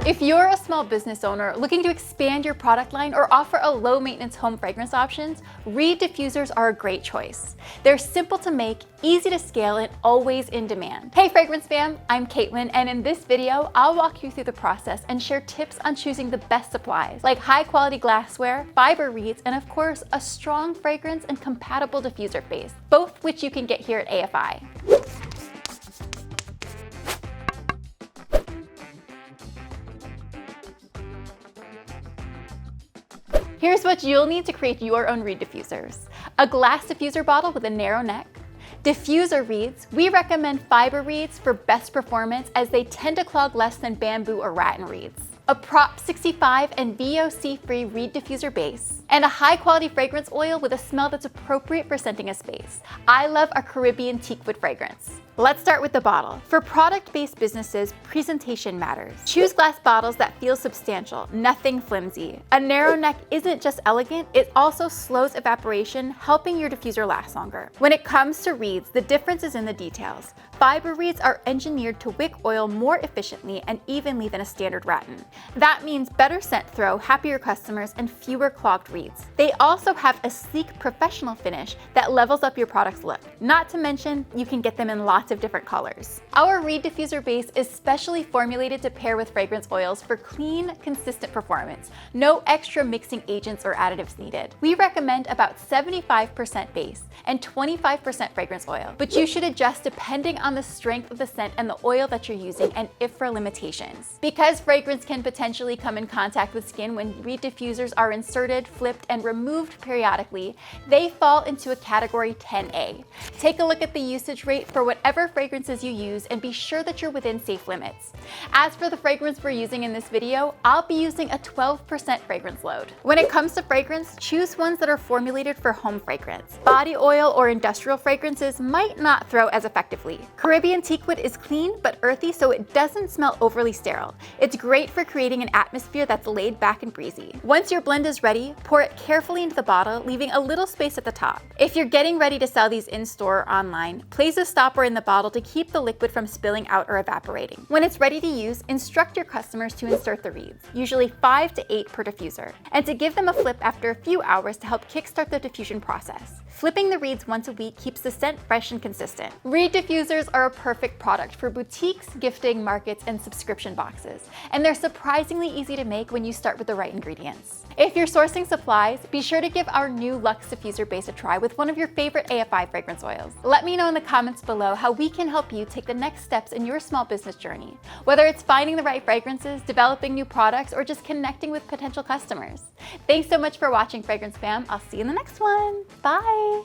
If you're a small business owner looking to expand your product line or offer a low-maintenance home fragrance options, Reed diffusers are a great choice. They're simple to make, easy to scale, and always in demand. Hey fragrance fam, I'm Caitlin, and in this video, I'll walk you through the process and share tips on choosing the best supplies, like high-quality glassware, fiber reeds, and of course, a strong fragrance and compatible diffuser base, both which you can get here at AFI. Here's what you'll need to create your own reed diffusers. A glass diffuser bottle with a narrow neck. Diffuser reeds. We recommend fiber reeds for best performance as they tend to clog less than bamboo or rattan reeds. A Prop 65 and VOC-free reed diffuser base, and a high-quality fragrance oil with a smell that's appropriate for scenting a space. I love our Caribbean Teakwood fragrance. Let's start with the bottle. For product-based businesses, presentation matters. Choose glass bottles that feel substantial, nothing flimsy. A narrow neck isn't just elegant, it also slows evaporation, helping your diffuser last longer. When it comes to reeds, the difference is in the details. Fiber reeds are engineered to wick oil more efficiently and evenly than a standard rattan. That means better scent throw, happier customers, and fewer clogged reeds. They also have a sleek, professional finish that levels up your product's look. Not to mention, you can get them in lots of different colors. Our reed diffuser base is specially formulated to pair with fragrance oils for clean, consistent performance. No extra mixing agents or additives needed. We recommend about 75% base and 25% fragrance oil, but you should adjust depending on the strength of the scent and the oil that you're using and if for limitations. Because fragrance can potentially come in contact with skin when reed diffusers are inserted, flipped, and removed periodically, they fall into a category 10A. Take a look at the usage rate for whatever fragrances you use and be sure that you're within safe limits. As for the fragrance we're using in this video, I'll be using a 12% fragrance load. When it comes to fragrance, choose ones that are formulated for home fragrance. Body oil or industrial fragrances might not throw as effectively. Caribbean Teakwood is clean but earthy, so it doesn't smell overly sterile. It's great for creating an atmosphere that's laid back and breezy. Once your blend is ready, pour it carefully into the bottle, leaving a little space at the top. If you're getting ready to sell these in-store or online, place a stopper in the bottle to keep the liquid from spilling out or evaporating. When it's ready to use, instruct your customers to insert the reeds, usually 5 to 8 per diffuser, and to give them a flip after a few hours to help kickstart the diffusion process. Flipping the reeds once a week keeps the scent fresh and consistent. Reed diffusers are a perfect product for boutiques, gifting, markets, and subscription boxes, and they're surprisingly easy to make when you start with the right ingredients. If you're sourcing supplies, be sure to give our new Luxe diffuser base a try with one of your favorite AFI fragrance oils. Let me know in the comments below how we can help you take the next steps in your small business journey, whether it's finding the right fragrances, developing new products, or just connecting with potential customers. Thanks so much for watching, Fragrance Fam. I'll see you in the next one. Bye.